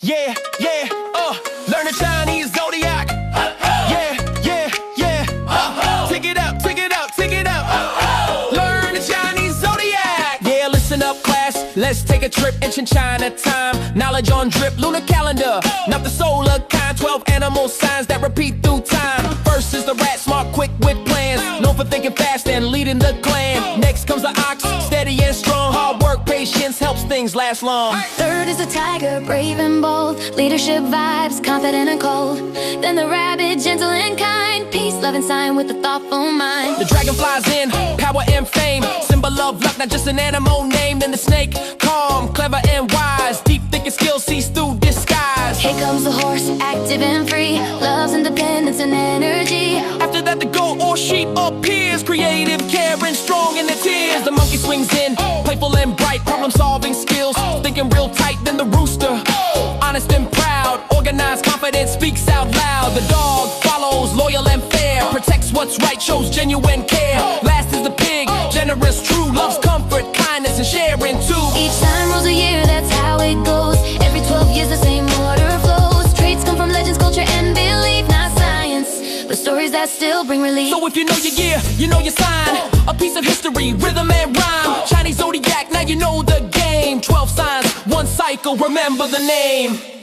yeah, yeah, learn the Chinese Zodiac. Yeah, yeah, yeah, take it out, take it out, take it out. Learn the Chinese Zodiac. Yeah, listen up, class, let's take a trip in Chinatown. Knowledge on drip, lunar calendar, not the solar kind. 12 animal signs that repeat through time. First is the rat, smart, quick with plans, known for thinking fast and leading the clan. Next comes the ox, steady and strong. Hard work, patience helps things last long. Third is the tiger, brave and bold, leadership vibes, confident and cold. Then the rabbit, gentle and kind, peace, love and sign with a thoughtful mind. The dragon flies in, power and fame, symbol of luck, not just an animal name. Then the snake, calm, clever and wise, deep thinking skills sees through disguise. Here comes the horse, active and free, loves independence and energy. After that the goat or sheep appears, creative, caring, strong in the tears. The monkey swings in, playful and bright, problem solving skills, thinking real tight. Then the rooster, honest and proud, organized, confident, speaks out loud. The dog follows, loyal and fair, protects what's right, shows genuine care. Last is the pig, generous, true, loves comfort, kindness and sharing too. Each time rolls a year, that's how it goes. Every 12 years the same order flows. Traits come from legends, culture and belief, not science, but stories that still bring relief. So if you know your year, you know your sign, a piece of history, rhythm and rhyme. Chinese Zodiac, now you know the game. 12 signs, one cycle, remember the name.